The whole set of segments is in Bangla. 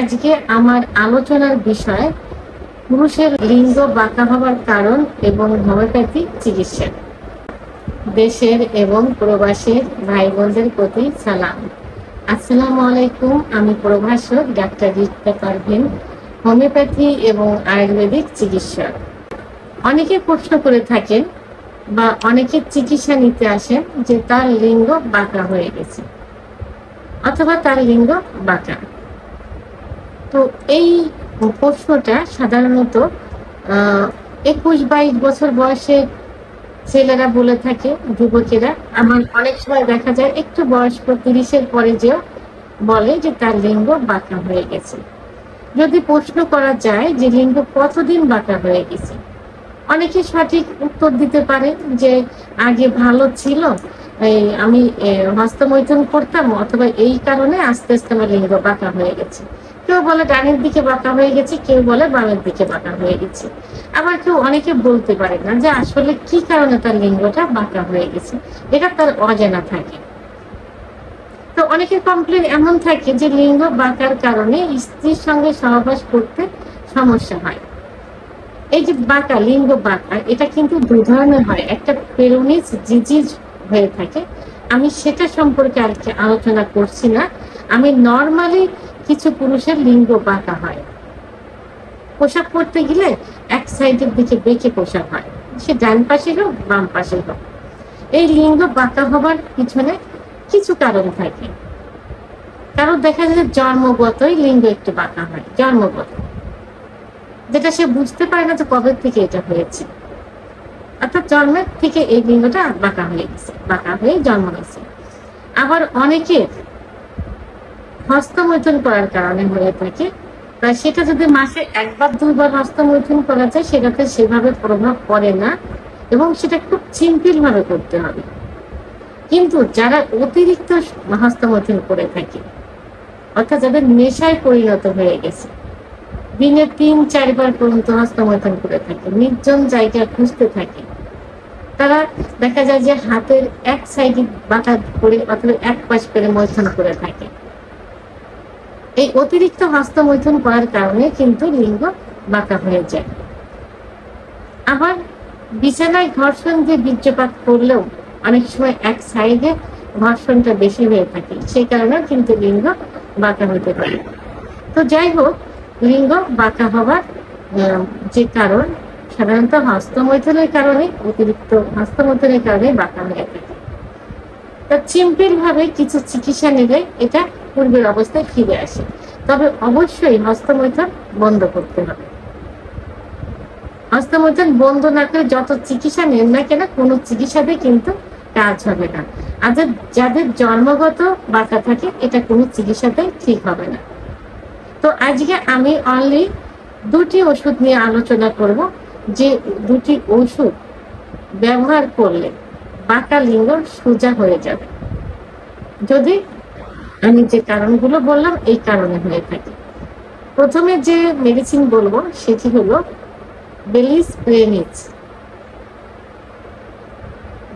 আজকে আমার আলোচনার বিষয় পুরুষের লিঙ্গ বাঁকা হওয়ার কারণ এবং হোমিওপ্যাথিক চিকিৎসা। দেশের এবং প্রবাসের ভাই বোনদের প্রতি সালাম। আসসালামু আলাইকুম। আমি প্রভাষক ডাক্তার রিক্তা পারভিন, হোমিওপ্যাথি এবং আয়ুর্বেদিক চিকিৎসক। অনেকে প্রশ্ন করে থাকেন বা অনেকে চিকিৎসা নিতে আসেন যে তার লিঙ্গ বাঁকা হয়ে গেছে অথবা তার লিঙ্গ বাঁকা। তো এই প্রশ্নটা সাধারণত 21-22 বছর বয়সে ছেলেরা বলে থাকে, যুবকেরা। আমার অনেক সময় দেখা যায় একটু বয়স্ক 30-এর পরে যেও বলে যে তার লিঙ্গ বাঁকা হয়ে গেছে। যদি প্রশ্ন করা যায় যে লিঙ্গ কতদিন বাঁকা হয়ে গেছে, অনেকে সঠিক উত্তর দিতে পারে যে আগে ভালো ছিল, আমি হস্তমৈথুন করতাম, অথবা এই কারণে আস্তে আস্তে আমার লিঙ্গ বাঁকা হয়ে গেছে। কেউ বলে ডানের দিকে বাঁকা হয়ে গেছে, কেউ বলে বামের দিকে বাঁকা হয়ে গেছে। আবার কেউ অনেকে বলতে পারে না যে আসলে কি কারণে তার লিঙ্গটা বাঁকা হয়ে গেছে, এটা তার অজানা থাকে। তো অনেকের কমপ্লেন এমন থাকে যে লিঙ্গ বাঁকার কারণে স্ত্রীর সঙ্গে সহবাস করতে সমস্যা হয়। এই যে বাঁকা, লিঙ্গ বাঁকা, এটা কিন্তু দু ধরনের হয়। একটা পেরোনিস ডিজিজ হয়ে থাকে, আমি সেটা সম্পর্কে আর আলোচনা করছি না। আমি নর্মালি কিছু পুরুষের লিঙ্গ বাঁকা হয়, পোশাক পরতে গেলে এক সাইডের দিকে বেঁকে পোশাক হয়, সে ডান পাশে হোক বাম পাশে হোক। এই লিঙ্গ বাঁকা হবার পিছনে কিছু কারণ থাকে। কারণ দেখা যায় জন্মগতই লিঙ্গ একটু বাঁকা হয়, জন্মগত, যেটা সে বুঝতে পারে না যে কবে থেকে এটা হয়েছে। অর্থাৎ জন্মের থেকে এই লিঙ্গটা বাঁকা হয়ে গেছে, বাঁকা হয়ে জন্ম নিয়েছে। আবার অনেকের হস্তমৈথুন করার কারণে হয়ে থাকে, তাই সেটা যদি মাসে 1-2 বার হস্তমৈথুন করা যায় সেটাতে সেভাবে প্রভাব পড়ে না, এবং সেটা খুব সিম্পল ভাবে করতে হবে। কিন্তু যারা অতিরিক্ত হস্তমৈথুন করে থাকে, অর্থাৎ যাদের নেশায় পরিণত হয়ে গেছে, দিনে 3-4 বার পর্যন্ত হস্তমৈথুন করে থাকে, নির্জন জায়গা খুঁজতে থাকে, তারা দেখা যায় যে হাতের এক সাইডে বাঁকা করে অথবা এক পাশ করে মৈথুন করে থাকে। এই অতিরিক্ত হস্তমৈথুন করার কারণে কিন্তু লিঙ্গ বাঁকা হয়ে যায়। আবার বিছানায় ঘর্ষণ দিয়ে বীর্যপাত করলেও অনেক সময় এক সাইডে ঘর্ষণটা বেশি হয়ে থাকে, সেই কারণে কিন্তু লিঙ্গ বাঁকা হতে পারে। তো যাই হোক, লিঙ্গ বাঁকা হওয়ার যে কারণ সাধারণত হস্তমৈথুনের কারণে, অতিরিক্ত হস্তমৈথুনের কারণে বাঁকা হয়ে থাকে। তা সিম্পল ভাবে কিছু চিকিৎসা নিলে এটা পূর্বের অবস্থায় ফিরে আসে। তবে অবশ্যই হস্তমৈথুন বন্ধ করতে হবে। হস্তমৈথুন বন্ধ না করে যত চিকিৎসা নেন না কেন, কোনো চিকিৎসাতে কিন্তু কাজ হবে না। আর যাদের জন্মগত বাঁকা থাকে, এটা কোনো চিকিৎসাতে ঠিক হবে না। তো আজকে আমি অনলি 2টি ওষুধ নিয়ে আলোচনা করব, যে 2টি ওষুধ ব্যবহার করলে বাঁকা লিঙ্গ সোজা হয়ে যাবে, যদি আমি যে কারণগুলো বললাম এই কারণে হয়ে থাকে। প্রথমে যে মেডিসিন বলবো সেটি হলো বেলিস প্রেনিস।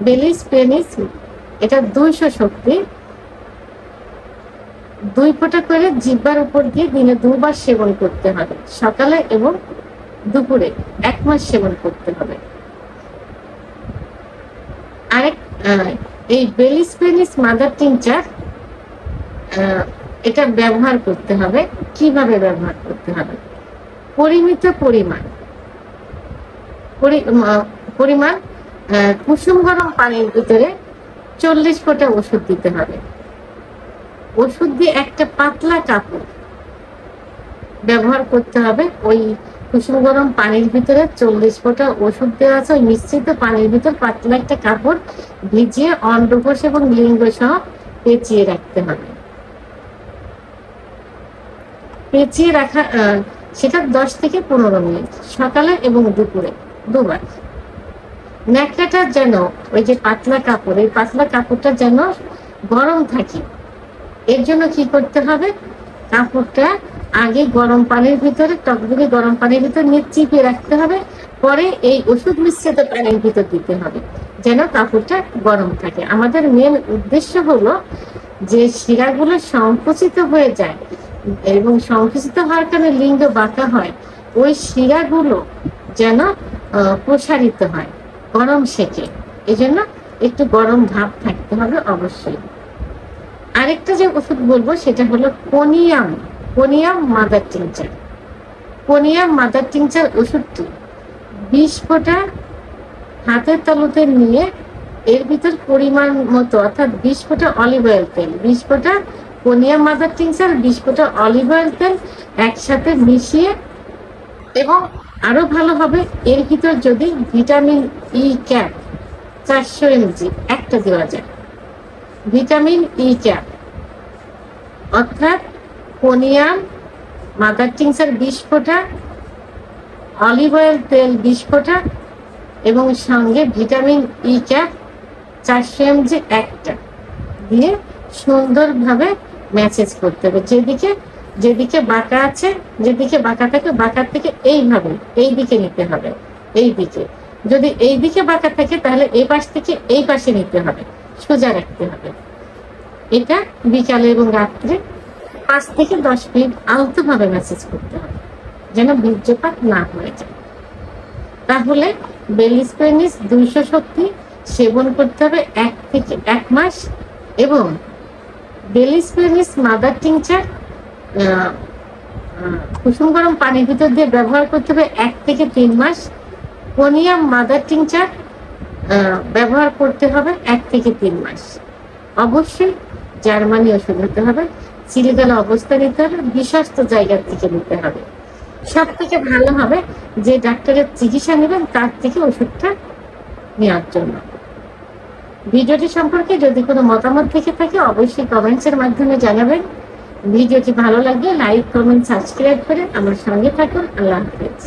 বেলিস প্রেনিস, এটা 200 শক্তি, 2 ফোঁটা করে জিহ্বার উপর দিয়ে দিনে 2 বার সেবন করতে হবে, সকালে এবং দুপুরে 1 মাস সেবন করতে হবে। আরেক এই বেলিস প্রেনিস মাদার টিংচার, এটা ব্যবহার করতে হবে। কিভাবে ব্যবহার করতে হবে? পরিমিত পরিমাণ কুসুম গরম পানির ভিতরে 40 ফোঁটা ওষুধ দিতে হবে। ওষুধ দিয়ে একটা পাতলা কাপড় ব্যবহার করতে হবে। ওই কুসুম গরম পানির ভিতরে 40 ফোঁটা ওষুধ দেওয়া আছে, ওই মিশ্রিত পানির ভিতর পাতলা একটা কাপড় ভিজিয়ে অন্ডকোষ এবং লিঙ্গ সহ পেঁচিয়ে রাখতে হবে। পেঁচিয়ে রাখা, সেটা 10 থেকে 15 মিনিট, সকালে এবং দুপুরে 2 বার। ন্যাকড়াটা যেন, ওই যে পাতলা কাপড়, এই পাতলা কাপড়টা যেন গরম থাকে। এর জন্য কি করতে হবে? কাপড়টা আগে গরম পানির ভিতরে, টকবগে গরম পানির ভিতরে নিয়ে চিপে রাখতে হবে, পরে এই ওষুধ মিশ্রিত পানির ভিতর দিতে হবে, যেন কাপড়টা গরম থাকে। আমাদের মেন উদ্দেশ্য হলো যে শিরাগুলো সংকুচিত হয়ে যায়, এবং সংকুচিত হওয়ার কারণে লিঙ্গ বাঁকা হয়, ওই শিরাগুলো যেন প্রসারিত হয় গরম সেকে। এই জন্য একটু গরম ভাব থাকতে হবে অবশ্যই। আরেকটা যে ওষুধ বলবো সেটা হলো conium mother tincture. Conium mother tincture ওষুধটি 20 ফোঁটা হাতের তালুতে নিয়ে এর ভিতর পরিমাণ মতো, অর্থাৎ 20 ফোঁটা অলিভ অয়েল তেল, 20 ফোঁটা কোনিয়াম মাদার টিংচার, 20 ফোঁটা অলিভ অয়েল তেল একসাথে মিশিয়ে, এবং আরো ভালো হবে এর ভিতর যদি ভিটামিন ই ক্যাপ 400 mg একটা দেওয়া যায়। ভিটামিন ই ক্যাপ অর্থাৎ কোনিয়াম মাদার টিংচার 20 ফোঁটা, অলিভ অয়েল তেল 20 ফোঁটা এবং সঙ্গে ভিটামিন ই ক্যাপ 400 mg একটা দিয়ে সুন্দরভাবে ম্যাসেজ করতে হবে। যেদিকে বাঁকা আছে, যেদিকে বাঁকা থাকে বাঁকার থেকে এইভাবে এই দিকে নিতে হবে। এই দিকে যদি এই দিকে বাঁকা থাকে তাহলে এই পাশ থেকে এই পাশে নিতে হবে, সোজা রাখতে হবে। এটা বিকালে এবং রাত্রে 5 থেকে 10 মিনিট আলতোভাবে ম্যাসেজ করতে হবে যেন বীর্যপাত না হয়ে যায়। তাহলে বেলিস পেনিস 200 শক্তি সেবন করতে হবে 1 থেকে 1 মাস, এবং বেলিস পেনিস মাদার টিংচার কুসুম গরম পানির ভিতর দিয়ে ব্যবহার করতে হবে 1 থেকে 3 মাস। কোনিয়াম মাদার টিংচার ব্যবহার করতে হবে 1 থেকে 3 মাস। অবশ্যই জার্মানি ওষুধ হতে হবে, চিলগালা অবস্থা নিতে হবে, বিশ্বস্ত জায়গার থেকে নিতে হবে। সব থেকে ভালো হবে যে ডাক্তারের চিকিৎসা নেবেন তার থেকে ওষুধটা নেওয়ার জন্য। ভিডিওটি সম্পর্কে যদি কোনো মতামত থেকে থাকে অবশ্যই কমেন্টসের মাধ্যমে জানাবেন। ভিডিওটি ভালো লাগলে লাইক, কমেন্ট, সাবস্ক্রাইব করে আমার সঙ্গে থাকুন। আল্লাহ হাফেজ।